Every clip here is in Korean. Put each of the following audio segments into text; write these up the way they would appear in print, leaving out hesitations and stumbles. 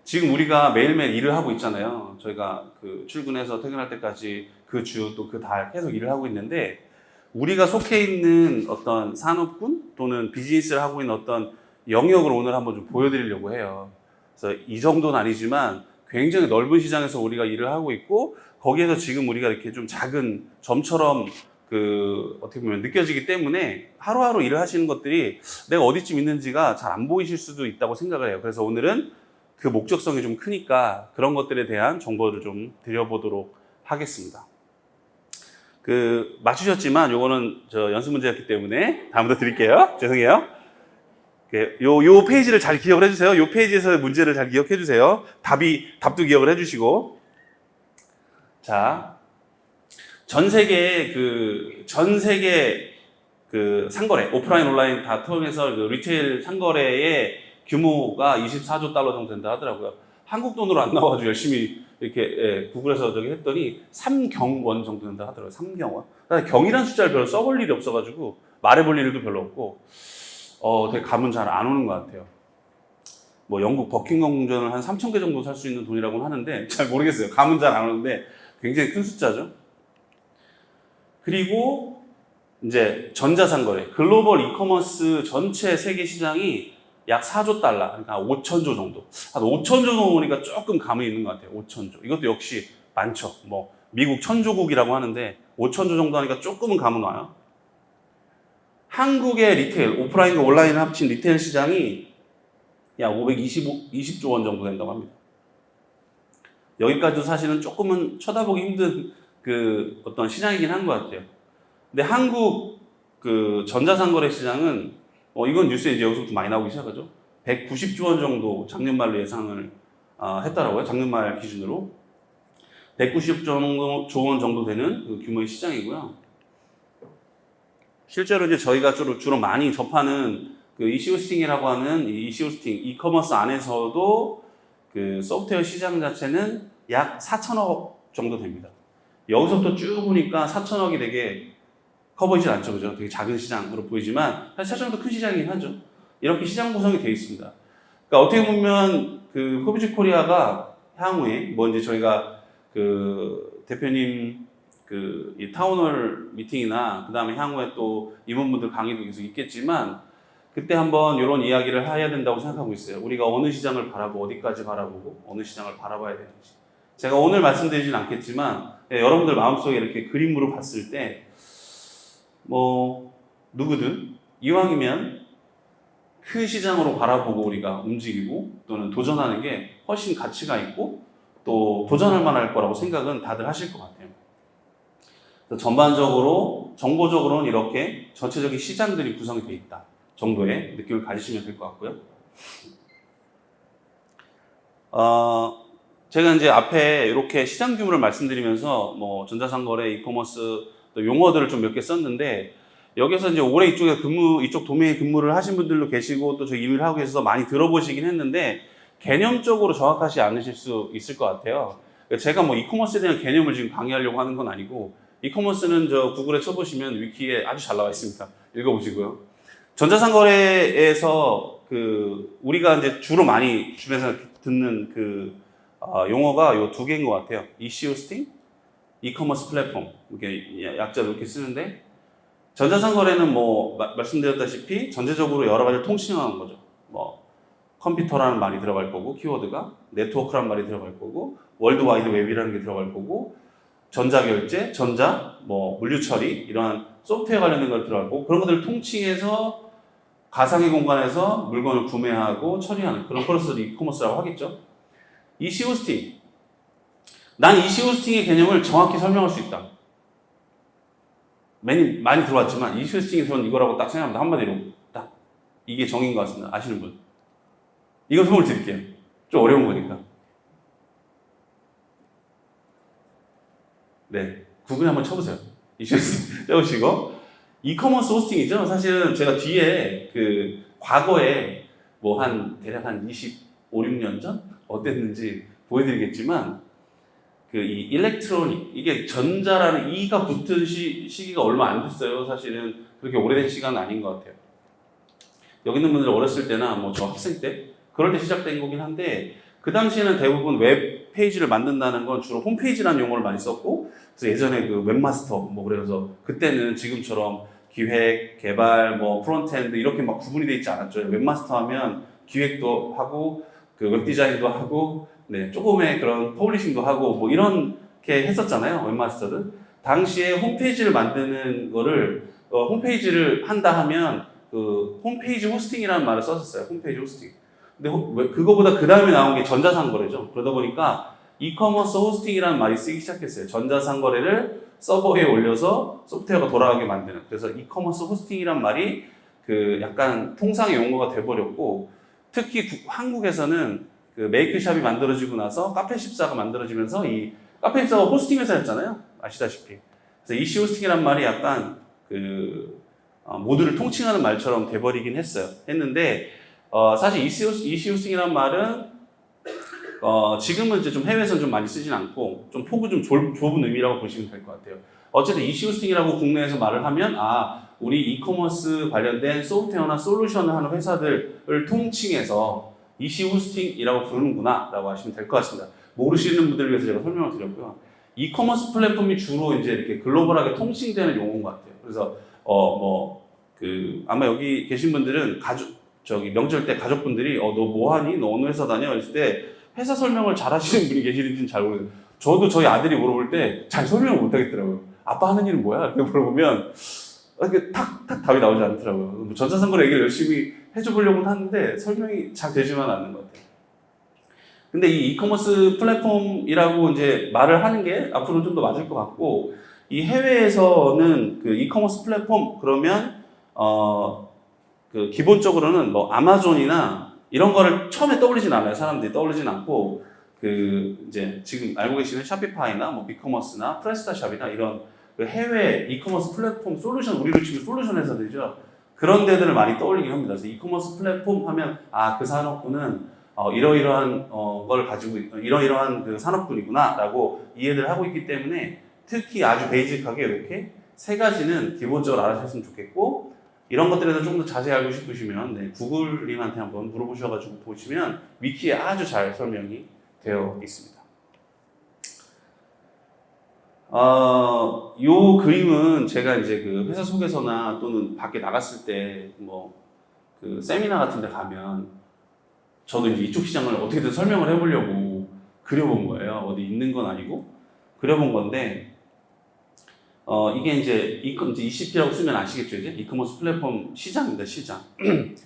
지금 우리가 매일매일 일을 하고 있잖아요. 저희가 그 출근해서 퇴근할 때까지 그 주 또 그 달 계속 일을 하고 있는데, 우리가 속해 있는 어떤 산업군 또는 비즈니스를 하고 있는 어떤 영역을 오늘 한번 좀 보여드리려고 해요. 그래서 이 정도는 아니지만 굉장히 넓은 시장에서 우리가 일을 하고 있고, 거기에서 지금 우리가 이렇게 좀 작은 점처럼 어떻게 보면 느껴지기 때문에 하루하루 일을 하시는 것들이 내가 어디쯤 있는지가 잘 안 보이실 수도 있다고 생각을 해요. 그래서 오늘은 그 목적성이 좀 크니까 그런 것들에 대한 정보를 좀 드려보도록 하겠습니다. 맞추셨지만 요거는 저 연습 문제였기 때문에 다음부터 드릴게요. 죄송해요. 요 페이지를 잘 기억을 해주세요. 요 페이지에서 문제를 잘 기억해 주세요. 답도 기억을 해주시고. 자, 전 세계 상거래, 오프라인, 온라인 다 통해서 리테일 상거래의 규모가 24조 달러 정도 된다 하더라고요. 한국 돈으로 안 나와가지고 열심히 이렇게 구글에서 했더니 3경원 정도 된다 하더라고요. 3경원. 경이란 숫자를 별로 써볼 일이 없어가지고 말해볼 일도 별로 없고, 되게 감은 잘 안 오는 것 같아요. 뭐 영국 버킹엄 궁전을 한 3,000개 정도 살 수 있는 돈이라고는 하는데 잘 모르겠어요. 감은 잘 안 오는데 굉장히 큰 숫자죠. 그리고 이제 전자상거래, 글로벌 이커머스 전체 세계 시장이 약 4조 달러, 그러니까 5천조 정도. 한 5천조 정도 보니까 조금 감이 있는 것 같아요. 5천조. 이것도 역시 많죠. 뭐 미국 천조국이라고 하는데 5천조 정도 하니까 조금은 감은 와요. 한국의 리테일, 오프라인과 온라인을 합친 리테일 시장이 약 20조 원 정도 된다고 합니다. 여기까지도 사실은 조금은 쳐다보기 힘든 어떤 시장이긴 한 것 같아요. 근데 한국 전자상거래 시장은 이건 뉴스에 이제 여기서부터 많이 나오기 시작하죠. 190조 원 정도 작년 말로 예상을 했더라고요. 작년 말 기준으로 190조 원 정도 되는 규모의 시장이고요. 실제로 이제 저희가 주로 많이 접하는 이시호스팅이라고 하는 이시호스팅 이커머스 안에서도 소프트웨어 시장 자체는 약 4천억 정도 됩니다. 여기서부터 쭉 보니까 4천억이 되게 커 보이진 않죠, 그죠? 되게 작은 시장으로 보이지만 사실 4천억도 큰 시장이긴 하죠. 이렇게 시장 구성이 되어 있습니다. 그러니까 어떻게 보면 호비즈 코리아가 향후에 이제 저희가 대표님 이 타운홀 미팅이나 그 다음에 향후에 또 임원분들 강의도 계속 있겠지만 그때 한번 이런 이야기를 해야 된다고 생각하고 있어요. 우리가 어느 시장을 바라보고 어디까지 바라보고 어느 시장을 바라봐야 되는지. 제가 오늘 말씀드리진 않겠지만 여러분들 마음속에 이렇게 그림으로 봤을 때 누구든 이왕이면 큰 시장으로 바라보고 우리가 움직이고 또는 도전하는 게 훨씬 가치가 있고 또 도전할 만할 거라고 생각은 다들 하실 것 같아요. 전반적으로 정보적으로는 이렇게 전체적인 시장들이 구성이 되어 있다 정도의 느낌을 가지시면 될 것 같고요. 제가 이제 앞에 이렇게 시장 규모를 말씀드리면서 전자상거래, 이커머스 또 용어들을 좀 몇 개 썼는데 여기서 이제 오래 이쪽 도메인에 근무를 하신 분들도 계시고 또 저 일을 하고 계셔서 많이 들어보시긴 했는데 개념적으로 정확하지 않으실 수 있을 것 같아요. 제가 이커머스에 대한 개념을 지금 강의하려고 하는 건 아니고 이커머스는 저 구글에 쳐보시면 위키에 아주 잘 나와 있습니다. 읽어보시고요. 전자상거래에서 우리가 이제 주로 많이 주변에서 듣는 용어가 요 두 개인 것 같아요. 이시호스팅, 이커머스 플랫폼. 이렇게 약자로 이렇게 쓰는데 전자상거래는 말씀드렸다시피 전체적으로 여러 가지를 통칭하는 거죠. 컴퓨터라는 말이 들어갈 거고 키워드가 네트워크라는 말이 들어갈 거고 월드와이드 웹이라는 게 들어갈 거고 전자결제, 물류 처리 이러한 소프트웨어 관련된 걸 들어갈 거고 그런 것들을 통칭해서 가상의 공간에서 물건을 구매하고 처리하는 그런 프로세스를 이커머스라고 하겠죠. 이시호스팅. 난 이시호스팅의 개념을 정확히 설명할 수 있다. 많이 들어왔지만 이시호스팅이 저는 이거라고 딱 생각합니다. 한마디로 딱 이게 정의인 것 같습니다. 아시는 분? 이거 선물 드릴게요. 좀 어려운 거니까. 네, 구글에 한번 쳐보세요. 이시호스팅 쳐보시고 이커머스 호스팅이죠. 사실은 제가 뒤에 과거에 대략 한 25, 6년 전 어땠는지 보여드리겠지만 이 일렉트로닉 이게 전자라는 E가 붙은 시기가 얼마 안 됐어요. 사실은 그렇게 오래된 시간은 아닌 것 같아요. 여기 있는 분들 어렸을 때나 저 학생 때 그럴 때 시작된 거긴 한데 그 당시에는 대부분 웹 페이지를 만든다는 건 주로 홈페이지라는 용어를 많이 썼고, 그래서 예전에 그 웹마스터 뭐 그래서 그때는 지금처럼 기획, 개발, 뭐 프론트엔드 이렇게 막 구분이 돼 있지 않았죠. 웹마스터 하면 기획도 하고 그 웹 디자인도 하고 네, 조금의 그런 퍼블리싱도 하고 뭐 이렇게 했었잖아요. 웹마스터는. 당시에 홈페이지를 만드는 거를 홈페이지를 한다 하면 그 홈페이지 호스팅이라는 말을 썼었어요. 홈페이지 호스팅. 근데 그거보다 그 다음에 나온 게 전자상거래죠. 그러다 보니까 이커머스 호스팅이라는 말이 쓰기 시작했어요. 전자상거래를 서버에 올려서 소프트웨어가 돌아가게 만드는. 그래서 이커머스 호스팅이란 말이 그 약간 통상의 용어가 돼버렸고, 특히 한국에서는 그 메이크샵이 만들어지고 나서 카페14가 만들어지면서 이 카페14가 호스팅 회사였잖아요. 아시다시피. 그래서 EC 호스팅이란 말이 약간 그 모두를 통칭하는 말처럼 돼버리긴 했는데 사실 EC 호스팅이란 말은 지금은 이제 좀 해외에서는 좀 많이 쓰진 않고 좀 폭이 좀 좁은 의미라고 보시면 될 것 같아요. 어쨌든 EC 호스팅이라고 국내에서 말을 하면 우리 이커머스 관련된 소프트웨어나 솔루션을 하는 회사들을 통칭해서 EC 호스팅이라고 부르는구나 라고 하시면 될 것 같습니다. 모르시는 분들을 위해서 제가 설명을 드렸고요. 이커머스 플랫폼이 주로 이제 이렇게 글로벌하게 통칭되는 용어인 것 같아요. 그래서 아마 여기 계신 분들은 명절 때 가족분들이 너 뭐 하니? 너 어느 회사 다녀? 이랬을 때 회사 설명을 잘 하시는 분이 계시는지는 잘 모르겠어요. 저도 저희 아들이 물어볼 때 잘 설명을 못 하겠더라고요. 아빠 하는 일은 뭐야? 이렇게 물어보면 이렇게 탁탁 답이 나오지 않더라고요. 전자상거래 얘기를 열심히 해줘보려고 하는데 설명이 잘 되지만 않는 것 같아요. 근데 이 이커머스 플랫폼이라고 이제 말을 하는 게 앞으로 좀 더 맞을 것 같고, 이 해외에서는 그 이커머스 플랫폼 그러면 그 기본적으로는 뭐 아마존이나 이런 거를 처음에 떠올리진 않아요. 사람들이 떠올리진 않고 그 이제 지금 알고 계시는 샤피파이나 뭐 비커머스나 프레스타샵이나 이런 그 해외 이커머스 플랫폼 솔루션, 우리로 치면 솔루션 회사들이죠. 그런 데들을 많이 떠올리긴 합니다. 그래서 이커머스 플랫폼 하면 그 산업군은 이러이러한 걸 가지고 이러이러한 그 산업군이구나라고 이해를 하고 있기 때문에 특히 아주 베이직하게 이렇게 세 가지는 기본적으로 알아주셨으면 좋겠고, 이런 것들에 대해서 조금 더 자세히 알고 싶으시면 구글님한테 한번 물어보셔가지고 보시면 위키에 아주 잘 설명이 되어 있습니다. 요 그림은 제가 이제 그 회사 속에서나 또는 밖에 나갔을 때 그 세미나 같은 데 가면 저도 이제 이쪽 시장을 어떻게든 설명을 해보려고 그려본 거예요. 어디 있는 건 아니고 그려본 건데 이게 이제 ECP라고 쓰면 아시겠죠? 이제 이커머스 플랫폼 시장입니다. 시장.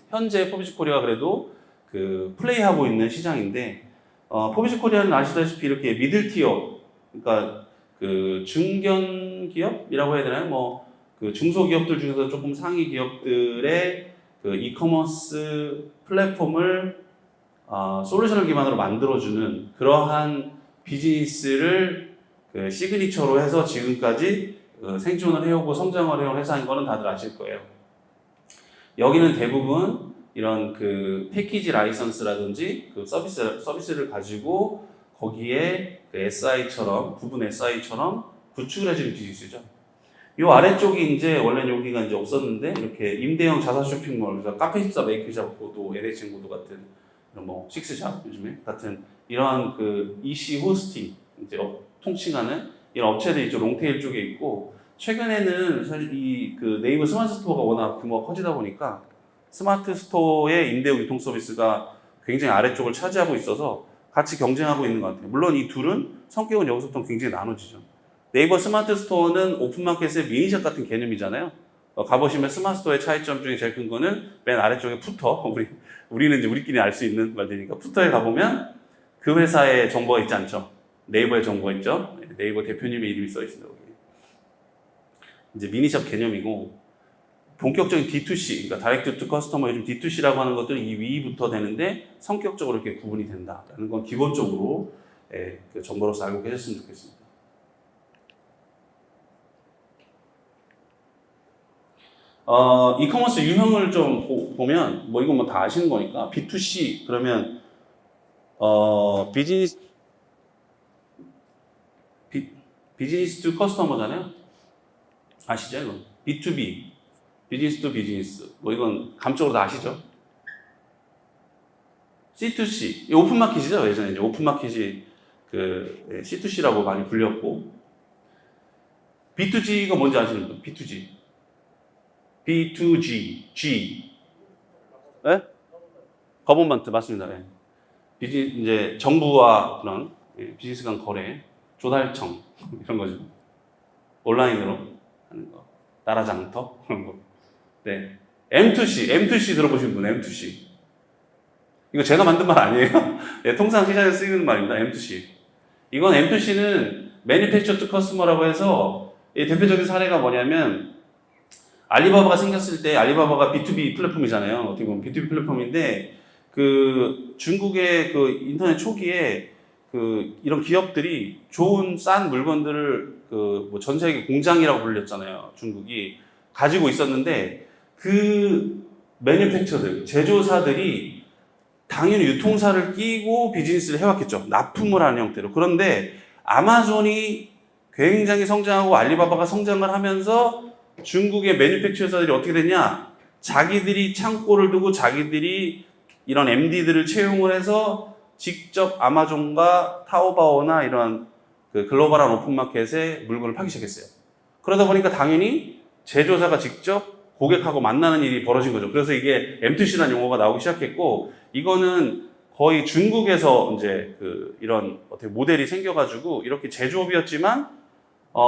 현재 포비즈코리아가 그래도 그 플레이하고 있는 시장인데 포비즈코리아는 아시다시피 이렇게 미들티어, 그러니까 그 중견 기업이라고 해야 되나요? 그 중소기업들 중에서 조금 상위 기업들의 그 이커머스 플랫폼을 솔루션을 기반으로 만들어주는 그러한 비즈니스를 그 시그니처로 해서 지금까지 생존을 해오고 성장을 해온 회사인 거는 다들 아실 거예요. 여기는 대부분 이런 그 패키지 라이선스라든지 그 서비스를 가지고 거기에 그 SI처럼, 부분 SI처럼 구축을 해주는 비즈니스죠. 요 아래쪽이 이제 원래는 여기가 이제 없었는데 이렇게 임대형 자사 쇼핑몰, 그래서 카페14, 메이크샵 고도, LH 고도 같은 뭐 식스샵 요즘에 같은 이러한 그 EC 호스팅 이제 통칭하는 이런 업체들이 좀 롱테일 쪽에 있고, 최근에는 사실 이 그 네이버 스마트 스토어가 워낙 규모가 커지다 보니까 스마트 스토어의 임대용 유통 서비스가 굉장히 아래쪽을 차지하고 있어서 같이 경쟁하고 있는 것 같아요. 물론 이 둘은 성격은 여기서부터 굉장히 나눠지죠. 네이버 스마트 스토어는 오픈마켓의 미니샵 같은 개념이잖아요. 가보시면 스마트 스토어의 차이점 중에 제일 큰 거는 맨 아래쪽에 푸터, 우리는 이제 우리끼리 알 수 있는 말들이니까 푸터에 가보면 그 회사의 정보가 있지 않죠. 네이버의 정보가 있죠. 네이버 대표님의 이름이 써 있습니다. 여기. 이제 미니샵 개념이고, 본격적인 D2C, 그러니까 다이렉트 투 커스터머, 요즘 D2C라고 하는 것들은 이 위부터 되는데 성격적으로 이렇게 구분이 된다라는 건 기본적으로 그 정보로서 알고 계셨으면 좋겠습니다. 이커머스 유형을 좀 보면 이건 뭐 다 아시는 거니까 B2C 그러면 비즈니스 투 커스터머잖아요. 아시죠? 이건 B2B 비즈니스 투 비즈니스, 이건 감적으로 다 아시죠? C2C, 이 오픈마켓이죠. 예전에 이제 오픈마켓이 그 C2C라고 많이 불렸고, B2G가 뭔지 아시는 분? B2G. B2G, G. 예? 거버먼트 맞습니다. 예. 이제 정부와 그런 비즈니스 간 거래, 조달청 이런 거죠. 온라인으로 하는 거, 나라 장터 그런 거. 네. M2C 들어보신 분? M2C. 이거 제가 만든 말 아니에요. 네, 통상 시장에서 쓰이는 말입니다. M2C. 이건 M2C는 Manufacture to Customer라고 해서 이 대표적인 사례가 뭐냐면 알리바바가 생겼을 때 알리바바가 B2B 플랫폼이잖아요. 어떻게 보면 B2B 플랫폼인데 그 중국의 그 인터넷 초기에 그 이런 기업들이 좋은 싼 물건들을 그 뭐 전 세계 공장이라고 불렸잖아요. 중국이 가지고 있었는데 그 매니팩처들 제조사들이 당연히 유통사를 끼고 비즈니스를 해왔겠죠. 납품을 하는 형태로. 그런데 아마존이 굉장히 성장하고 알리바바가 성장을 하면서 중국의 매니팩처사들이 어떻게 됐냐? 자기들이 창고를 두고 자기들이 이런 MD들을 채용을 해서 직접 아마존과 타오바오나 이런 그 글로벌한 오픈마켓에 물건을 팔기 시작했어요. 그러다 보니까 당연히 제조사가 직접 고객하고 만나는 일이 벌어진 거죠. 그래서 이게 M2C라는 용어가 나오기 시작했고, 이거는 거의 중국에서 이제 그 이런 어떻게 모델이 생겨가지고 이렇게 제조업이었지만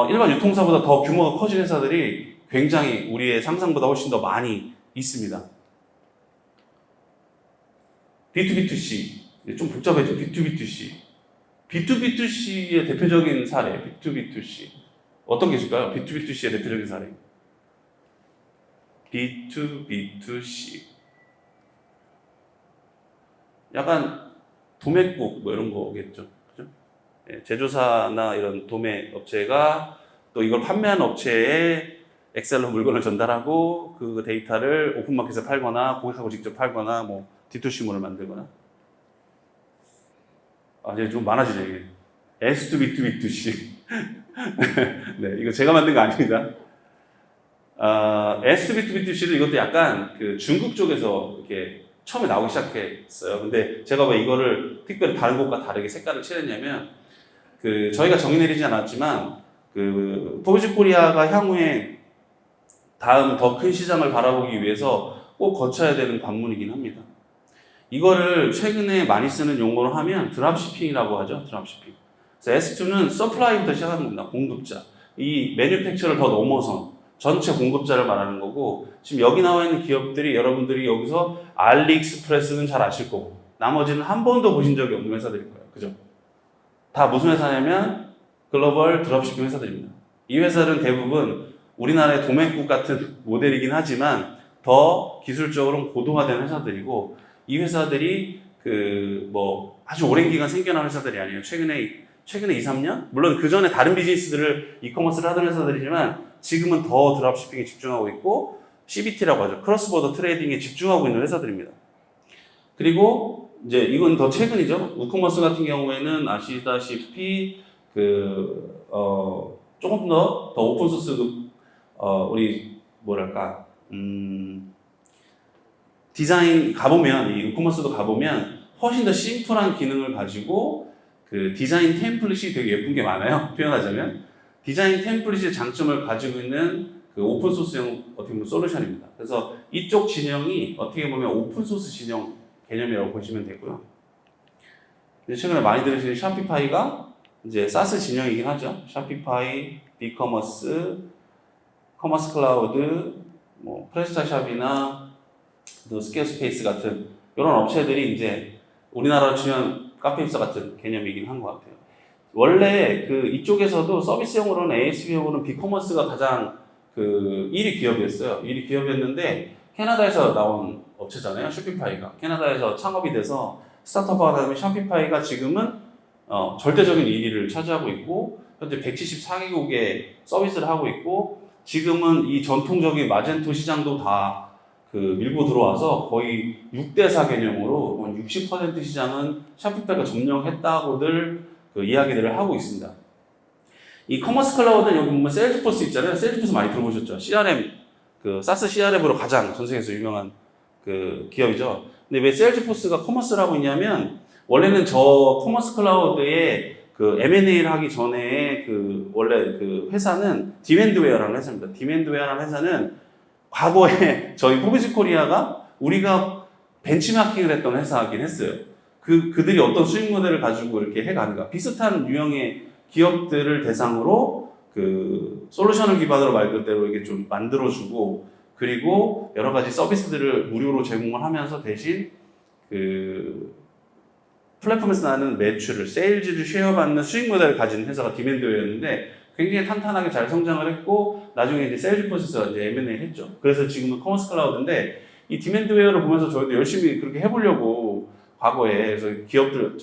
일반 유통사보다 더 규모가 커진 회사들이 굉장히 우리의 상상보다 훨씬 더 많이 있습니다. B2B2C 좀 복잡해져. B2B2C B2B2C의 대표적인 사례 B2B2C 어떤 게 있을까요? B2B2C의 대표적인 사례 B2B2C 약간 도매국 뭐 이런 거겠죠. 그죠? 예, 제조사나 이런 도매 업체가 또 이걸 판매하는 업체에 엑셀로 물건을 전달하고 그 데이터를 오픈마켓에 팔거나 고객하고 직접 팔거나 뭐 D2C물을 만들거나. 이제 좀 많아지죠 이게. S2B2B2C. 네, 이거 제가 만든 거 아닙니다. S2B2B2C도 이것도 약간 그 중국 쪽에서 이렇게 처음에 나오기 시작했어요. 근데 제가 왜 이거를 특별히 다른 곳과 다르게 색깔을 칠했냐면, 그 저희가 정의 내리지 않았지만 그 포브즈 코리아가 향후에 다음 더 큰 시장을 바라보기 위해서 꼭 거쳐야 되는 관문이긴 합니다. 이거를 최근에 많이 쓰는 용어로 하면 드랍시핑이라고 하죠. 드랍시핑. 그래서 S2는 서플라이부터 시작하는 겁니다. 공급자. 이 매뉴팩처를 더 넘어선 전체 공급자를 말하는 거고, 지금 여기 나와 있는 기업들이 여러분들이 여기서 알리익스프레스는 잘 아실 거고 나머지는 한 번도 보신 적이 없는 회사들일 거예요. 그죠? 다 무슨 회사냐면 글로벌 드롭시핑 회사들입니다. 이 회사들은 대부분 우리나라의 도매국 같은 모델이긴 하지만 더 기술적으로 고도화된 회사들이고, 이 회사들이 그 뭐 아주 오랜 기간 생겨난 회사들이 아니에요. 최근에 2, 3년? 물론 그 전에 다른 비즈니스들을 이커머스를 하던 회사들이지만 지금은 더 드랍시핑에 집중하고 있고 CBT라고 하죠. 크로스보더 트레이딩에 집중하고 있는 회사들입니다. 그리고 이제 이건 더 최근이죠. 우커머스 같은 경우에는 아시다시피 조금 더 오픈소스 우리 뭐랄까 디자인 가보면 이 우커머스도 가보면 훨씬 더 심플한 기능을 가지고 그 디자인 템플릿이 되게 예쁜 게 많아요. 표현하자면 디자인 템플릿의 장점을 가지고 있는 그 오픈소스형 어떻게 보면 솔루션입니다. 그래서 이쪽 진영이 어떻게 보면 오픈소스 진영 개념이라고 보시면 되고요. 이제 최근에 많이 들으시는 샤피파이가 이제 사스 진영이긴 하죠. 샤피파이, 비커머스, 커머스 클라우드, 뭐 프레스타샵이나 또 스퀘어스페이스 같은 이런 업체들이 이제 우리나라로 치면 카페입사 같은 개념이긴 한 것 같아요. 원래 그 이쪽에서도 서비스용으로는 ASB용으로는 비커머스가 가장 그 1위 기업이었어요. 1위 기업이었는데 캐나다에서 나온 업체잖아요. 쇼피파이가 캐나다에서 창업이 돼서 스타트업화가 다음에 쇼피파이가 지금은 절대적인 1위를 차지하고 있고 현재 174개국에 서비스를 하고 있고, 지금은 이 전통적인 마젠토 시장도 다 그 밀고 들어와서 거의 6대4 개념으로 60% 시장은 샤피파이가 점령했다고들 그 이야기들을 하고 있습니다. 이 커머스 클라우드는 여기 보면 세일즈포스 있잖아요. 세일즈포스 많이 들어보셨죠? CRM, 그 사스 CRM으로 가장 전 세계에서 유명한 그 기업이죠. 근데 왜 세일즈포스가 커머스를 하고 있냐면 원래는 저 커머스 클라우드에 그 M&A를 하기 전에 그 원래 그 회사는 디맨드웨어라는 회사입니다. 디맨드웨어라는 회사는 과거에 저희 포비지 코리아가 우리가 벤치마킹을 했던 회사이긴 했어요. 그들이 어떤 수익 모델을 가지고 이렇게 해가는가. 비슷한 유형의 기업들을 대상으로 그 솔루션을 기반으로 말 그대로 이게 좀 만들어주고 그리고 여러 가지 서비스들을 무료로 제공을 하면서 대신 그 플랫폼에서 나는 매출을, 세일즈를 쉐어받는 수익 모델을 가진 회사가 디맨드웨어였는데 굉장히 탄탄하게 잘 성장을 했고 나중에 이제 세일즈포스에서 이제 M&A를 했죠. 그래서 지금은 커머스 클라우드인데 이 디맨드웨어를 보면서 저희도 열심히 그렇게 해보려고 과거에 그래서 기업들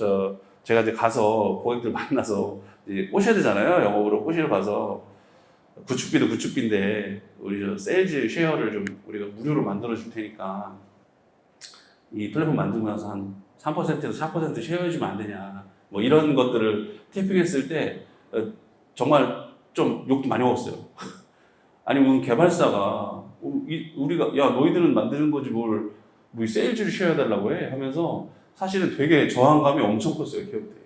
제가 이제 가서 고객들 만나서 이제 꼬셔야 되잖아요. 영업으로 꼬시러 가서 구축비도 구축비인데 우리 저 세일즈 쉐어를 좀 우리가 무료로 만들어 줄 테니까 이 플랫폼 만들고 나서 한 3%에서 4% 쉐어해주면 안 되냐 뭐 이런 것들을 태핑했을 때 정말 좀 욕도 많이 먹었어요. 아니 무슨 개발사가 우리가 야 너희들은 만드는 거지 뭘 세일즈를 쉐어해달라고 해 하면서 사실은 되게 저항감이 엄청 컸어요. 기업들이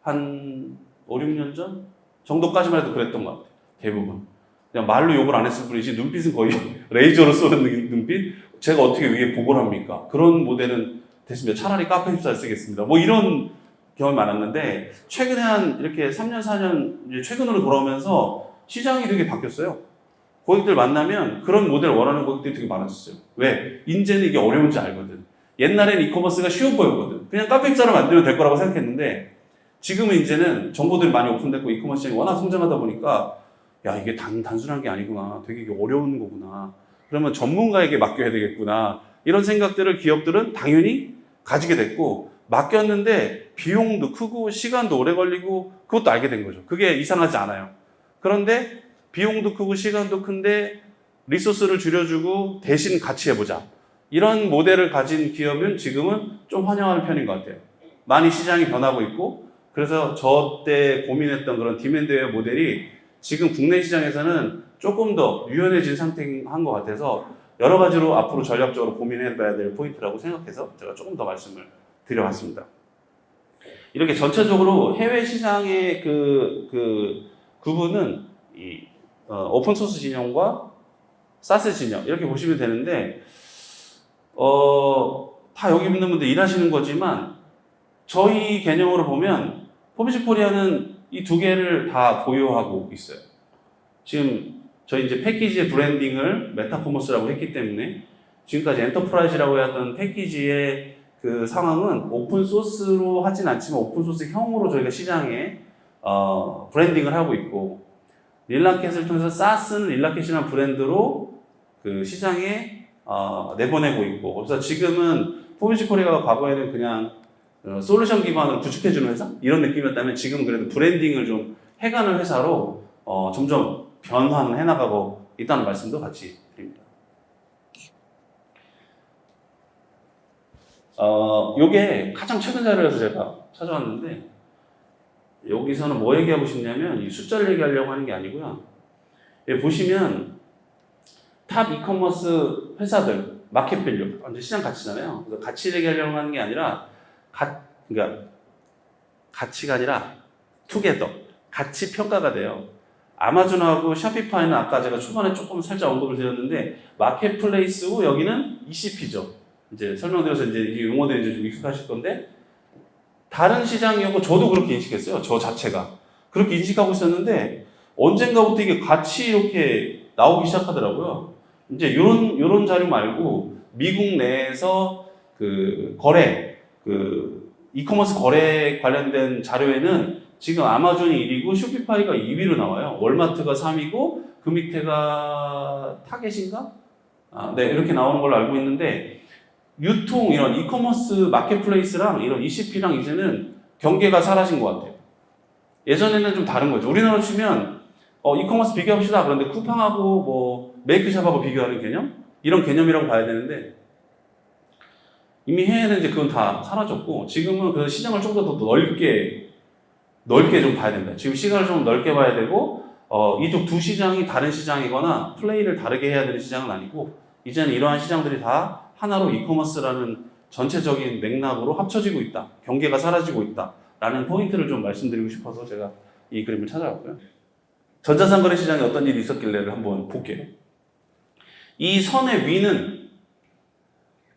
한 5, 6년 전 정도까지만 해도 그랬던 것 같아요. 대부분 그냥 말로 욕을 안 했을 뿐이지 눈빛은 거의 레이저로 쏘는 눈빛. 제가 어떻게 위에 보고를 합니까? 그런 모델은 됐습니다. 차라리 카페 입사를 쓰겠습니다. 뭐 이런 경험이 많았는데 최근에 한 이렇게 3년, 4년 이제 최근으로 돌아오면서 시장이 되게 바뀌었어요. 고객들 만나면 그런 모델 원하는 고객들이 되게 많아졌어요. 왜? 이제는 이게 어려운지 알거든. 옛날에는 이커머스가 쉬워 보였거든. 그냥 카페 입사를 만들면 될 거라고 생각했는데 지금은 이제는 정보들이 많이 오픈됐고 이커머스 시장이 워낙 성장하다 보니까 야 이게 단순한 게 아니구나. 되게 이게 어려운 거구나. 그러면 전문가에게 맡겨야 되겠구나. 이런 생각들을 기업들은 당연히 가지게 됐고 맡겼는데 비용도 크고 시간도 오래 걸리고 그것도 알게 된 거죠. 그게 이상하지 않아요. 그런데 비용도 크고 시간도 큰데 리소스를 줄여주고 대신 같이 해보자. 이런 모델을 가진 기업은 지금은 좀 환영하는 편인 것 같아요. 많이 시장이 변하고 있고 그래서 저 때 고민했던 그런 디맨드웨어 모델이 지금 국내 시장에서는 조금 더 유연해진 상태인 것 같아서 여러 가지로 앞으로 전략적으로 고민해봐야 될 포인트라고 생각해서 제가 조금 더 말씀을 드려봤습니다. 이렇게 전체적으로 해외 시장의 그 구분은 이 오픈소스 진영과 사스 진영 이렇게 보시면 되는데 다 여기 있는 분들 일하시는 거지만 저희 개념으로 보면 포비지 코리아는 이 두 개를 다 보유하고 있어요. 지금 저희 이제 패키지의 브랜딩을 메타코머스라고 했기 때문에 지금까지 엔터프라이즈라고 하던 패키지의 그 상황은 오픈소스로 하진 않지만 오픈소스형으로 저희가 시장에 브랜딩을 하고 있고 릴라켓을 통해서 사스는 릴라켓이라는 브랜드로 그 시장에 내보내고 있고 그래서 지금은 포비지 코리아가 과거에는 그냥 솔루션 기반으로 구축해주는 회사? 이런 느낌이었다면 지금 그래도 브랜딩을 좀 해가는 회사로 점점 변화는 해나가고 있다는 말씀도 같이 드립니다. 요게 가장 최근 자료여서 제가 찾아왔는데 여기서는 뭐 얘기하고 싶냐면 이 숫자를 얘기하려고 하는 게 아니고요. 여기 보시면 탑 이커머스 회사들 마켓 밸류, 완전 시장 가치잖아요. 그래서 가치 얘기하려고 하는 게 아니라 그러니까 가치가 아니라 투게더 가치 평가가 돼요. 아마존하고 샤피파이는 아까 제가 초반에 조금 살짝 언급을 드렸는데 마켓플레이스고 여기는 ECP죠. 이제 설명드려서 이제 이 용어들이 이제 좀 익숙하실 건데 다른 시장이었고 저도 그렇게 인식했어요. 저 자체가 그렇게 인식하고 있었는데 언젠가부터 이게 같이 이렇게 나오기 시작하더라고요. 이제 요런 자료 말고 미국 내에서 그 거래 그 이커머스 거래 관련된 자료에는 지금 아마존이 1위고 쇼피파이가 2위로 나와요. 월마트가 3위고 그 밑에가 타겟인가? 네 이렇게 나오는 걸로 알고 있는데 유통 이런 이커머스 마켓플레이스랑 이런 ECP랑 이제는 경계가 사라진 것 같아요. 예전에는 좀 다른 거죠. 우리나라로 치면 이커머스 비교합시다. 그런데 쿠팡하고 뭐 메이크샵하고 비교하는 개념? 이런 개념이라고 봐야 되는데 이미 해외는 이제 그건 다 사라졌고 지금은 그 시장을 좀 더 넓게 좀 봐야 된다. 지금 시간을 좀 넓게 봐야 되고 이쪽 두 시장이 다른 시장이거나 플레이를 다르게 해야 되는 시장은 아니고 이제는 이러한 시장들이 다 하나로 이커머스라는 전체적인 맥락으로 합쳐지고 있다. 경계가 사라지고 있다. 라는 포인트를 좀 말씀드리고 싶어서 제가 이 그림을 찾아왔고요. 전자상거래 시장에 어떤 일이 있었길래를 한번 볼게요. 이 선의 위는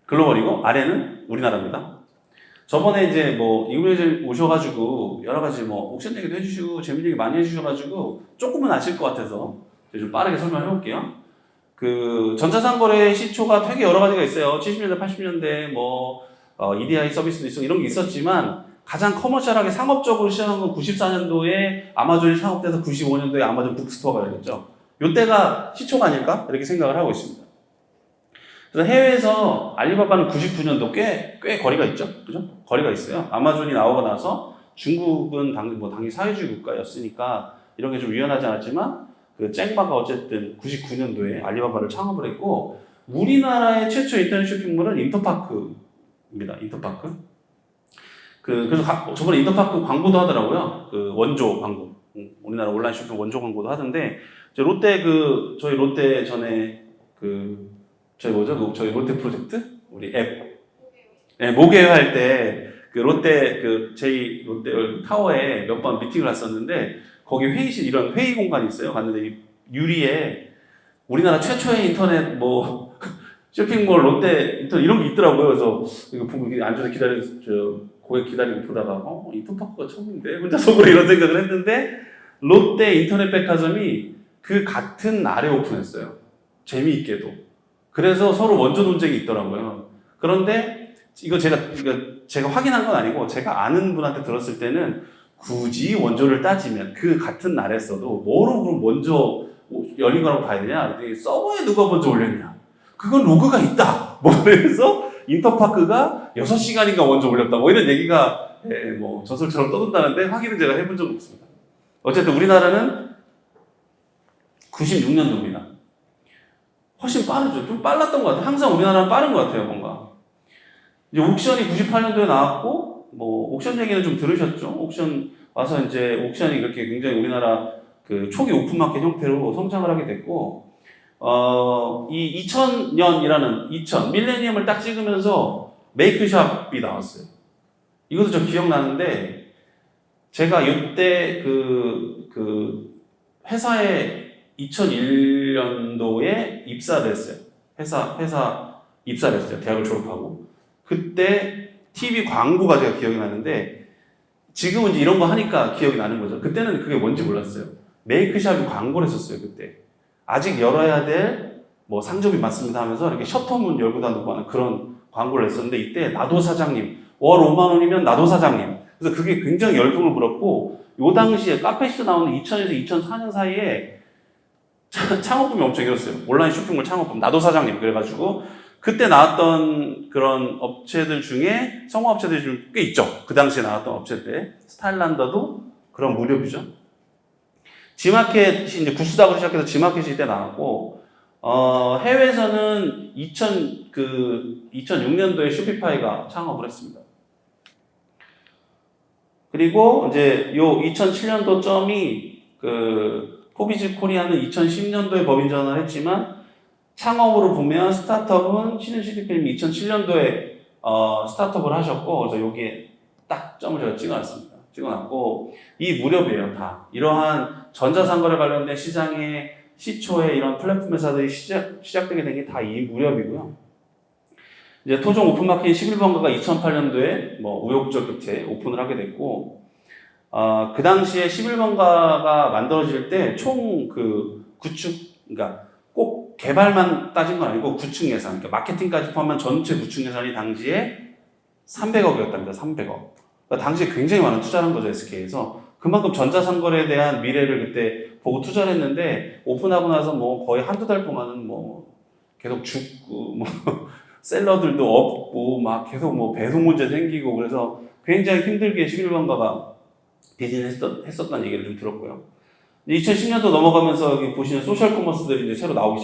글로벌이고 아래는 우리나라입니다. 저번에 이제 뭐 이구매님 오셔가지고 여러 가지 뭐 옥션 얘기도 해주시고 재밌는 얘기 많이 해주셔가지고 조금은 아실 것 같아서 좀 빠르게 설명해 볼게요. 그 전자상거래 시초가 되게 여러 가지가 있어요. 70년대, 80년대 뭐 EDI 서비스도 있었고 이런 게 있었지만 가장 커머셜하게 상업적으로 시작한 건 94년도에 아마존이 창업돼서 95년도에 아마존 북스토어가 열렸죠. 이때가 시초가 아닐까? 이렇게 생각을 하고 있습니다. 그래서 해외에서 알리바바는 99년도 꽤 거리가 있죠. 그죠? 거리가 있어요. 아마존이 나오고 나서 중국은 당연히 사회주의 국가였으니까 이런 게 좀 유연하지 않았지만 그 쨍바가 어쨌든 99년도에 알리바바를 창업을 했고 우리나라의 최초 인터넷 쇼핑몰은 인터파크입니다. 인터파크. 그래서 저번에 인터파크 광고도 하더라고요. 그 원조 광고. 우리나라 온라인 쇼핑 원조 광고도 하던데 롯데 저희 롯데 전에 저희 롯데 프로젝트? 우리 앱. 네, 모계회 할 때 그 롯데 저희 롯데 타워에 몇 번 미팅을 갔었는데 거기 회의실 이런 회의 공간이 있어요. 갔는데 유리에 우리나라 최초의 인터넷 뭐 쇼핑몰 롯데 인터넷 이런 게 있더라고요. 그래서 이거 보고 앉아서 고객 기다리고 보다가 인터파크가 처음인데 혼자 속으로 이런 생각을 했는데 롯데 인터넷 백화점이 그 같은 날에 오픈했어요. 재미있게도. 그래서 서로 원조 논쟁이 있더라고요. 그런데 이거 제가 확인한 건 아니고 제가 아는 분한테 들었을 때는 굳이 원조를 따지면 그 같은 날에서도 뭐로 그럼 먼저 열린 거라고 봐야 되냐? 서버에 누가 먼저 올렸냐? 그건 로그가 있다. 뭐 그래서 인터파크가 6시간인가 먼저 올렸다. 뭐 이런 얘기가 뭐 전설처럼 떠돈다는데 확인은 제가 해본 적은 없습니다. 어쨌든 우리나라는 96년도입니다. 훨씬 빠르죠. 좀 빨랐던 것 같아요. 항상 우리나라는 빠른 것 같아요, 뭔가. 이제 옥션이 98년도에 나왔고, 뭐, 옥션 얘기는 좀 들으셨죠? 옥션 와서 이제 옥션이 그렇게 굉장히 우리나라 초기 오픈마켓 형태로 성장을 하게 됐고, 이 2000년이라는 밀레니엄을 딱 찍으면서 메이크샵이 나왔어요. 이것도 저 기억나는데, 제가 이때 회사에 2001년도에 입사를 했어요. 회사 입사를 했어요. 대학을 졸업하고. 그때 TV 광고가 제가 기억이 나는데, 지금은 이제 이런 거 하니까 기억이 나는 거죠. 그때는 그게 뭔지 몰랐어요. 메이크샵이 광고를 했었어요, 그때. 아직 열어야 될, 뭐, 상점이 맞습니다 하면서 이렇게 셔터문 열고 닫고 하는 그런 광고를 했었는데, 이때 나도 사장님, 월 5만 원이면 나도 사장님. 그래서 그게 굉장히 열풍을 불었고, 요 당시에 카페시트 나오는 2000에서 2004년 사이에 창업붐이 엄청 일었어요. 온라인 쇼핑몰 창업붐, 나도 사장님. 그래가지고, 그때 나왔던 그런 업체들 중에 성공업체들이 좀 꽤 있죠. 그 당시에 나왔던 업체들. 스타일란더도 그런 무렵이죠. 지마켓이 이제 구스닥으로 시작해서 지마켓이 이때 나왔고, 해외에서는 2006년도에 쇼피파이가 창업을 했습니다. 그리고 이제 요 2007년도 점이 포비즈 코리아는 2010년도에 법인 전환을 했지만 창업으로 보면 스타트업은 신은시티필름이 2007년도에 스타트업을 하셨고 그래서 여기에 딱 점을 제가 찍어놨고 이 무렵이에요. 다 이러한 전자상거래 관련된 시장의 시초에 이런 플랫폼 회사들이 시작되게 된 게 다 이 무렵이고요. 이제 토종 오픈마켓 11번가가 2008년도에 뭐 우여곡절 끝에 오픈을 하게 됐고 그 당시에 11번가가 만들어질 때 총 구축 그러니까 꼭 개발만 따진 건 아니고 구축 예산, 그러니까 마케팅까지 포함한 전체 구축 예산이 당시에 300억이었답니다. 300억. 그러니까 당시에 굉장히 많은 투자를 한 거죠, SK에서. 그만큼 전자상거래에 대한 미래를 그때 보고 투자를 했는데, 오픈하고 나서 뭐 거의 한두 달 동안은 뭐 계속 죽고, 뭐 셀러들도 없고, 막 계속 뭐 배송 문제 생기고, 그래서 굉장히 힘들게 11번가가 비즈니스 했었다는 얘기를 좀 들었고요. 2010년도 넘어가면서 여기 보시는 소셜 커머스들이 이제 새로 나오기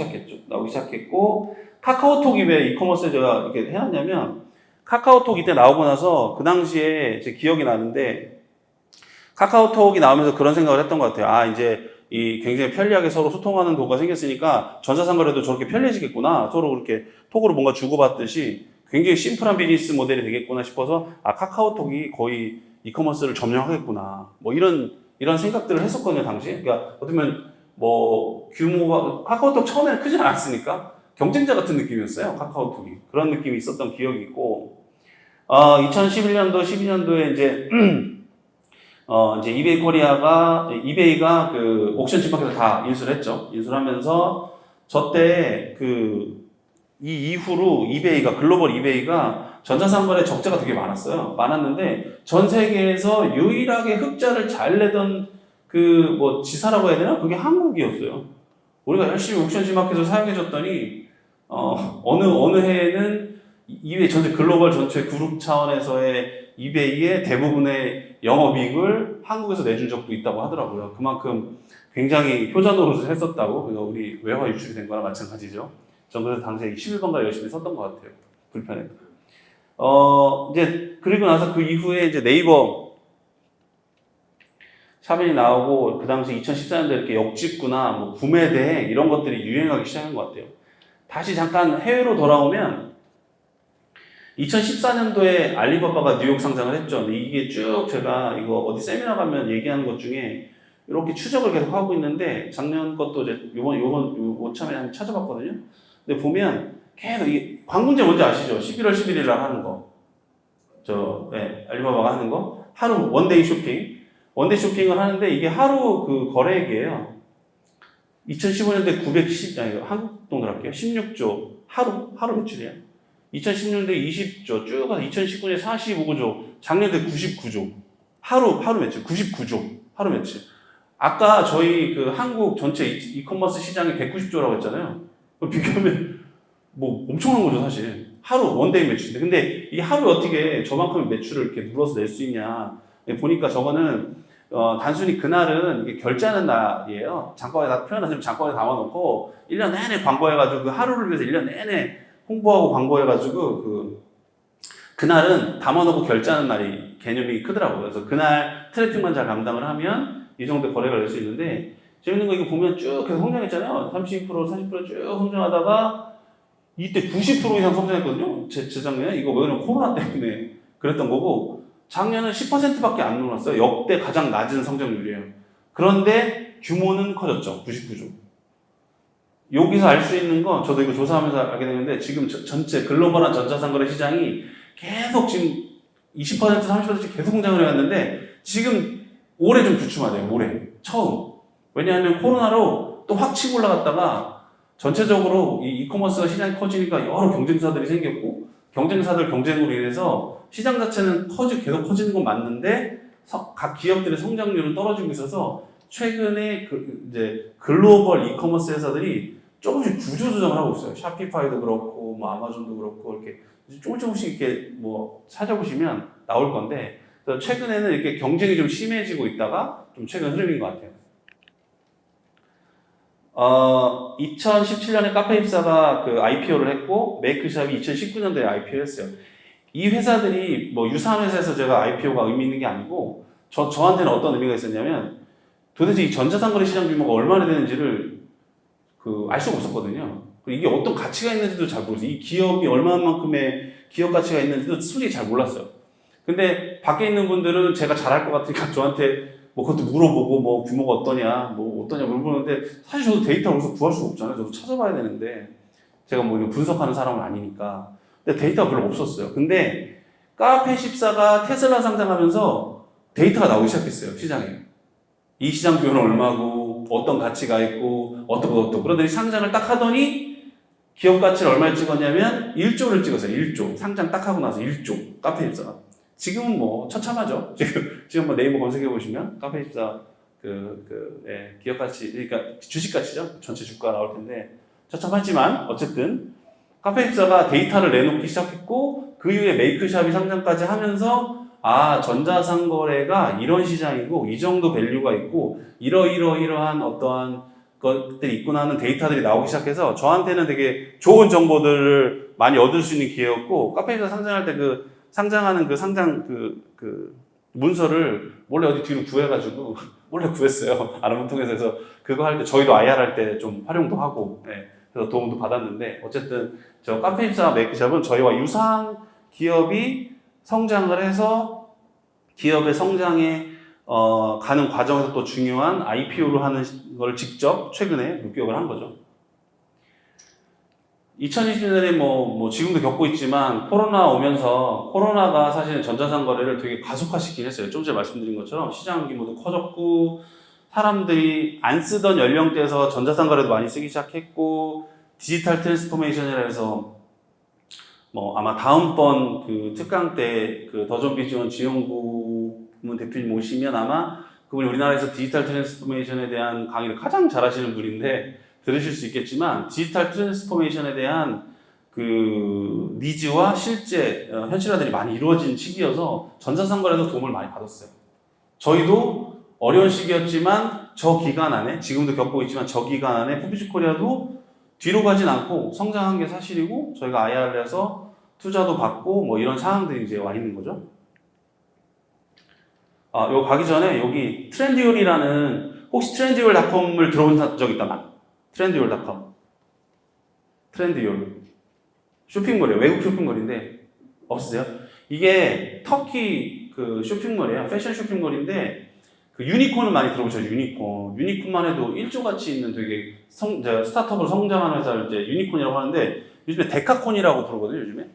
시작했고, 카카오톡이 왜 이커머스에 제가 이렇게 해놨냐면, 카카오톡 이때 나오고 나서 그 당시에 제 기억이 나는데, 카카오톡이 나오면서 그런 생각을 했던 것 같아요. 이제 이 굉장히 편리하게 서로 소통하는 도구가 생겼으니까 전자상거래도 저렇게 편리해지겠구나. 서로 그렇게 톡으로 뭔가 주고받듯이 굉장히 심플한 비즈니스 모델이 되겠구나 싶어서 카카오톡이 거의 이커머스를 점령하겠구나. 뭐 이런 생각들을 했었거든요, 당시에. 그러니까 어쩌면 뭐 규모가 카카오톡 처음에는 크지 않았으니까 경쟁자 같은 느낌이었어요, 카카오톡이. 그런 느낌이 있었던 기억이 있고 2011년도, 12년도에 이제 이제 이베이가 그 옥션 집합해서 다 인수를 했죠. 인수를 하면서 저때 이 이후로 글로벌 이베이가 전자상거래 적자가 되게 많았어요. 많았는데 전 세계에서 유일하게 흑자를 잘 내던 뭐 지사라고 해야 되나? 그게 한국이었어요. 우리가 열심히 옥션 집합해서 사용해줬더니 어느 해에는 이베이 글로벌 전체 그룹 차원에서의 이베이의 대부분의 영업이익을 한국에서 내준 적도 있다고 하더라고요. 그만큼 굉장히 효자 노릇을 했었다고. 그러니까 우리 외화 유출이 된 거랑 마찬가지죠. 전 그래서 당시에 11번가 열심히 썼던 것 같아요. 불편해. 이제 그리고 나서 그 이후에 이제 네이버 샤벨이 나오고 그 당시 2014년도에 이렇게 역직구나 뭐 구매 대행 이런 것들이 유행하기 시작한 것 같아요. 다시 잠깐 해외로 돌아오면 2014년도에 알리바바가 뉴욕 상장을 했죠. 근데 이게 쭉 제가 이거 어디 세미나 가면 얘기하는 것 중에 이렇게 추적을 계속 하고 있는데 작년 것도 이제 요번 참에 한번 찾아봤거든요. 근데 보면 계속 이 광군제 뭔지 아시죠? 11월 11일 날 하는 거. 알리바바가 하는 거. 하루 원데이 쇼핑을 하는데 이게 하루 그 거래액이에요. 2015년도에 한국 돈으로 할게요. 16조. 하루 매출이에요. 2016년도에 20조, 쭉 가서 2019년에 45조, 작년에 99조. 하루 매출, 99조. 하루 매출. 아까 저희 그 한국 전체 이커머스 시장이 190조라고 했잖아요. 비교하면 뭐 엄청난 거죠, 사실. 하루 원데이 매출인데. 근데 이 하루에 어떻게 저만큼의 매출을 이렇게 눌러서 낼 수 있냐. 보니까 저거는 단순히 그날은 이게 결제하는 날이에요. 장바구니에 표현하시면 장바구니에 담아놓고 1년 내내 광고해가지고 그 하루를 위해서 1년 내내 홍보하고 광고해가지고 그날은 담아놓고 결제하는 날이 개념이 크더라고요. 그래서 그날 트래픽만 잘 감당을 하면 이 정도 거래가 될 수 있는데 재밌는 거 이거 보면 쭉 계속 성장했잖아요. 30%, 40%쭉 성장하다가 이때 90% 이상 성장했거든요. 재작년에 이거 왜냐면 코로나 때문에 그랬던 거고 작년은 10%밖에 안 늘었어요. 역대 가장 낮은 성장률이에요. 그런데 규모는 커졌죠. 99조. 여기서 알 수 있는 건 저도 이거 조사하면서 알게 됐는데 지금 전체 글로벌한 전자상거래 시장이 계속 지금 20% 30%씩 계속 성장을 해왔는데 지금 올해 좀 주춤하대요. 올해 처음. 왜냐하면 코로나로 또 확 치고 올라갔다가 전체적으로 이 이커머스가 시장이 커지니까 여러 경쟁사들이 생겼고 경쟁사들 경쟁으로 인해서 시장 자체는 계속 커지는 건 맞는데 각 기업들의 성장률은 떨어지고 있어서 최근에 이제 글로벌 이커머스 회사들이 조금씩 구조 조정을 하고 있어요. 샤피파이도 그렇고, 뭐 아마존도 그렇고, 이렇게 조금씩 이렇게 뭐 찾아보시면 나올 건데, 그래서 최근에는 이렇게 경쟁이 좀 심해지고 있다가 좀 최근 흐름인 것 같아요. 2017년에 카페입사가 그 IPO를 했고, 메이크샵이 2019년도에 IPO 했어요. 이 회사들이 뭐 유사한 회사에서 제가 IPO가 의미 있는 게 아니고, 저한테는 어떤 의미가 있었냐면, 도대체 이 전자상거래 시장 규모가 얼마나 되는지를 알 수가 없었거든요. 이게 어떤 가치가 있는지도 잘 모르겠어요. 이 기업이 얼마만큼의 기업 가치가 있는지도 솔직히 잘 몰랐어요. 근데 밖에 있는 분들은 제가 잘할 것 같으니까 저한테 뭐 그것도 물어보고 뭐 규모가 어떠냐 물어보는데 사실 저도 데이터를 어디서 구할 수가 없잖아요. 저도 찾아봐야 되는데 제가 뭐 이거 분석하는 사람은 아니니까. 근데 데이터가 별로 없었어요. 근데 카페14가 테슬라 상장하면서 데이터가 나오기 시작했어요. 시장에. 이 시장 규모는 얼마고 어떤 가치가 있고 어떻고 그러더니 상장을 딱 하더니 기업 가치를 얼마를 찍었냐면 1조를 찍었어요. 1조. 상장 딱 하고 나서 1조. 카페14가. 지금은 뭐 처참하죠. 지금 뭐 네이버 검색해 보시면 카페14 기업 가치, 그러니까 주식 가치죠. 전체 주가 나올 텐데 처참하지만 어쨌든 카페14가 데이터를 내놓기 시작했고 그 이후에 메이크샵이 상장까지 하면서 전자상거래가 이런 시장이고 이 정도 밸류가 있고 이러한 어떠한 것들이 있구나 하는 데이터들이 나오기 시작해서 저한테는 되게 좋은 정보들을 많이 얻을 수 있는 기회였고 카페에서 상장할 때 상장하는 상장 문서를 몰래 어디 뒤로 구해가지고 몰래 구했어요. 아르문 통해서. 그래서 그거 할 때 저희도 IR 할 때 좀 활용도 하고, 네. 그래서 도움도 받았는데, 어쨌든 저 카페24 메이크샵은 저희와 유사한 기업이 성장을 해서 기업의 성장에 가는 과정에서 또 중요한 IPO를 하는 걸 직접 최근에 목격을 한 거죠. 2020년에 뭐 지금도 겪고 있지만 코로나 오면서 코로나가 사실 전자상 거래를 되게 가속화시키긴 했어요. 좀 전에 말씀드린 것처럼 시장 규모도 커졌고 사람들이 안 쓰던 연령대에서 전자상 거래도 많이 쓰기 시작했고 디지털 트랜스포메이션이라 해서 뭐 아마 다음번 그 특강 때 그 더존 지원 지원구문 대표님 오시면 아마 그분이 우리나라에서 디지털 트랜스포메이션에 대한 강의를 가장 잘하시는 분인데 들으실 수 있겠지만 디지털 트랜스포메이션에 대한 그 니즈와 실제 현실화들이 많이 이루어진 시기여서 전자상거래에서 도움을 많이 받았어요. 저희도 어려운 시기였지만 저 기간 안에 지금도 겪고 있지만 저 기간 안에 포피즈코리아도 뒤로 가진 않고 성장한 게 사실이고 저희가 IR을 해서 투자도 받고 뭐 이런 상황들이 이제 와 있는 거죠. 요 가기 전에 여기 트렌디올이라는 혹시 트렌디올닷컴을 들어본 적 있다만 트렌디올.com. 트렌디올. 쇼핑몰이에요. 외국 쇼핑몰인데, 없으세요? 이게 터키 그 쇼핑몰이에요. 패션 쇼핑몰인데, 그 유니콘을 많이 들어보죠, 유니콘. 유니콘만 해도 1조 가치 있는 되게 스타트업으로 성장하는 회사를 이제 유니콘이라고 하는데, 요즘에 데카콘이라고 부르거든요, 요즘에.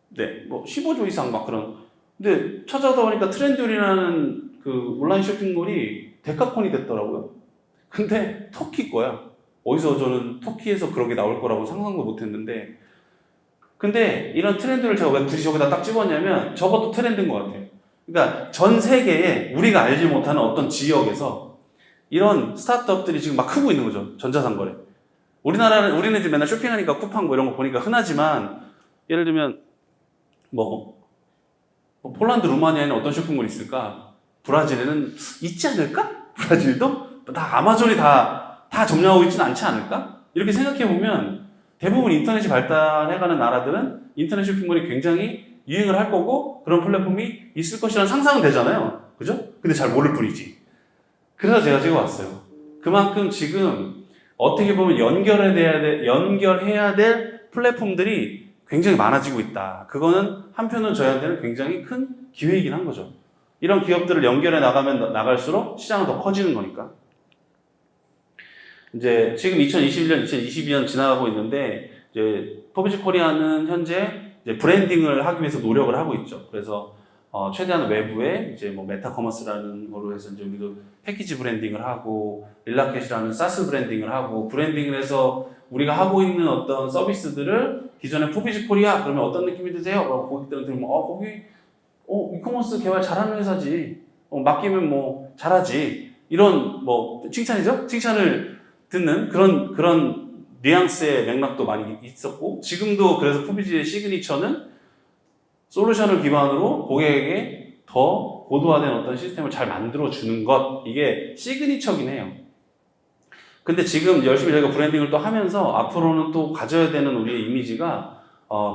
네, 뭐 15조 이상 막 그런. 근데 찾아다 보니까 트렌디올이라는 그 온라인 쇼핑몰이 데카콘이 됐더라고요. 근데 터키 거야. 어디서 저는 터키에서 그런 게 나올 거라고 상상도 못 했는데 근데 이런 트렌드를 제가 왜 굳이 저기다 딱 집었냐면 저것도 트렌드인 것 같아요. 그러니까 전 세계에 우리가 알지 못하는 어떤 지역에서 이런 스타트업들이 지금 막 크고 있는 거죠. 전자상거래. 우리는 이제 맨날 쇼핑하니까 쿠팡 뭐 이런 거 보니까 흔하지만 예를 들면 뭐 폴란드, 루마니아에는 어떤 쇼핑몰이 있을까? 브라질에는 있지 않을까? 브라질도? 다 아마존이 다 점령하고 있지는 않지 않을까? 이렇게 생각해보면 대부분 인터넷이 발달해가는 나라들은 인터넷 쇼핑몰이 굉장히 유행을 할 거고 그런 플랫폼이 있을 것이라는 상상은 되잖아요. 그죠? 근데 잘 모를 뿐이지. 그래서 제가 찍어왔어요. 그만큼 지금 어떻게 보면 연결해야 될 플랫폼들이 굉장히 많아지고 있다. 그거는 한편은 저희한테는 굉장히 큰 기회이긴 한 거죠. 이런 기업들을 연결해 나가면 나갈수록 시장은 더 커지는 거니까. 이제 지금 2021년, 2022년 지나가고 있는데 이제 포비즈코리아는 현재 이제 브랜딩을 하기 위해서 노력을 하고 있죠. 그래서 최대한 외부에 이제 뭐 메타커머스라는 거로 해서 이제 우리도 패키지 브랜딩을 하고 릴라켓이라는 사스 브랜딩을 하고 브랜딩을 해서 우리가 하고 있는 어떤 서비스들을 기존에 포비즈코리아 그러면 어떤 느낌이 드세요? 그럼 고객들은 들으면 거기 이커머스 개발 잘하는 회사지. 맡기면 뭐 잘하지. 이런 뭐 칭찬이죠? 칭찬을 듣는 그런 뉘앙스의 맥락도 많이 있었고 지금도 그래서 포비즈의 시그니처는 솔루션을 기반으로 고객에게 더 고도화된 어떤 시스템을 잘 만들어주는 것 이게 시그니처긴 해요. 근데 지금 열심히 저희가 브랜딩을 또 하면서 앞으로는 또 가져야 되는 우리의 이미지가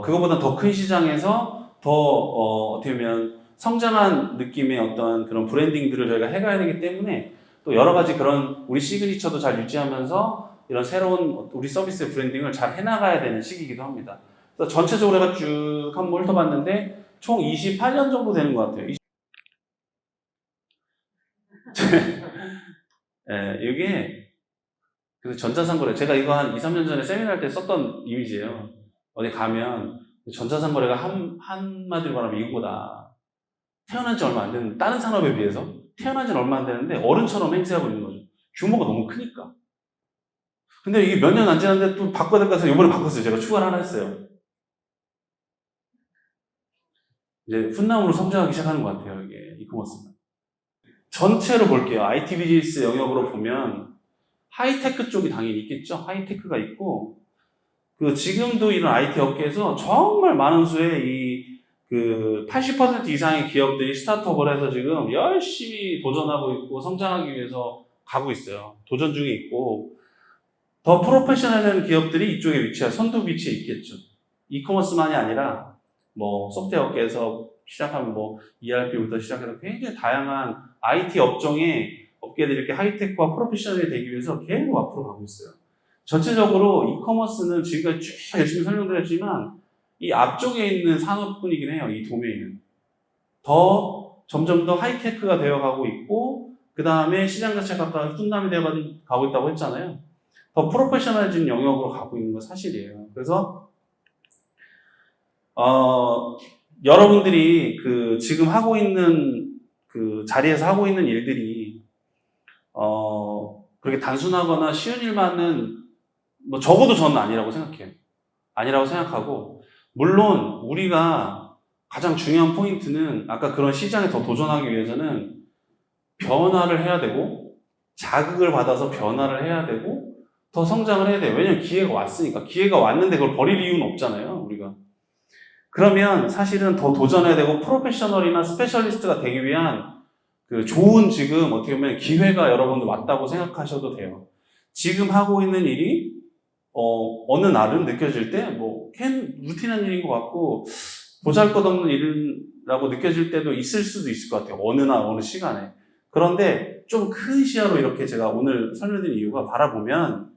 그거보다 더 큰 시장에서 더 어떻게 보면 성장한 느낌의 어떤 그런 브랜딩들을 저희가 해가야 되기 때문에 또 여러 가지 그런 우리 시그니처도 잘 유지하면서 이런 새로운 우리 서비스의 브랜딩을 잘 해나가야 되는 시기이기도 합니다. 그래서 전체적으로 제가 쭉 한번 훑어봤는데 총 28년 정도 되는 것 같아요. 이게 그래서 전자상거래 제가 이거 한 2, 3년 전에 세미나 할 때 썼던 이미지예요. 어디 가면 전자상거래가 한마디로 말하면 이거다. 태어난 지 얼마 안 되는 다른 산업에 비해서 태어난 지는 얼마 안 되는데 어른처럼 행세하고 있는 거죠. 규모가 너무 크니까. 근데 이게 몇 년 안 지났는데 또 바꿔야 될 것 같아서 이번에 바꿨어요. 제가 추가를 하나 했어요. 이제 훗남으로 성장하기 시작하는 것 같아요. 이게 이커머스가. 전체로 볼게요. IT 비즈니스 영역으로 보면 하이테크 쪽이 당연히 있겠죠. 하이테크가 있고 지금도 이런 IT 업계에서 정말 많은 수의 80% 이상의 기업들이 스타트업을 해서 지금 열심히 도전하고 있고 성장하기 위해서 가고 있어요. 도전 중에 있고 더 프로페셔널한 기업들이 이쪽에 선두 위치에 있겠죠. 이커머스만이 아니라 뭐 소프트웨어 업계에서 시작하면 뭐 ERP부터 시작해서 굉장히 다양한 IT 업종에 업계들이 이렇게 하이테크와 프로페셔널이 되기 위해서 계속 앞으로 가고 있어요. 전체적으로 이커머스는 지금까지 쭉 열심히 설명드렸지만 이 앞쪽에 있는 산업뿐이긴 해요. 이 도메인은. 더 점점 더 하이테크가 되어가고 있고 그 다음에 시장 자체가 아까 둔담이 되어가고 있다고 했잖아요. 더 프로페셔널해진 영역으로 가고 있는 건 사실이에요. 그래서 여러분들이 그 지금 하고 있는 그 자리에서 하고 있는 일들이 그렇게 단순하거나 쉬운 일만은 뭐 적어도 저는 아니라고 생각해요. 아니라고 생각하고 물론 우리가 가장 중요한 포인트는 아까 그런 시장에 더 도전하기 위해서는 변화를 해야 되고 자극을 받아서 변화를 해야 되고 더 성장을 해야 돼요. 왜냐면 기회가 왔으니까. 기회가 왔는데 그걸 버릴 이유는 없잖아요. 우리가. 그러면 사실은 더 도전해야 되고 프로페셔널이나 스페셜리스트가 되기 위한 그 좋은 지금 어떻게 보면 기회가 여러분들 왔다고 생각하셔도 돼요. 지금 하고 있는 일이 어느 날은 느껴질 때 뭐 루틴한 일인 것 같고 보잘것없는 일이라고 느껴질 때도 있을 수도 있을 것 같아요. 어느 날 어느 시간에. 그런데 좀 큰 시야로 이렇게 제가 오늘 설명드린 이유가 바라보면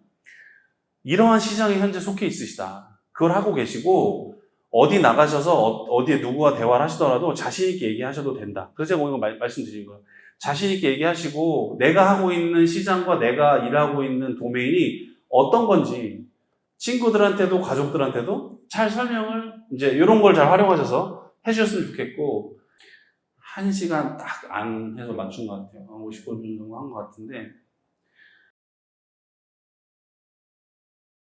이러한 시장에 현재 속해 있으시다. 그걸 하고 계시고 어디 나가셔서 어디에 누구와 대화를 하시더라도 자신 있게 얘기하셔도 된다. 그래서 제가 오늘 말씀드린 거예요. 자신 있게 얘기하시고 내가 하고 있는 시장과 내가 일하고 있는 도메인이 어떤 건지 친구들한테도 가족들한테도 잘 설명을 이제 이런 걸 잘 활용하셔서 해주셨으면 좋겠고 1시간 딱 안 해서 맞춘 것 같아요. 한 50분 정도 한 것 같은데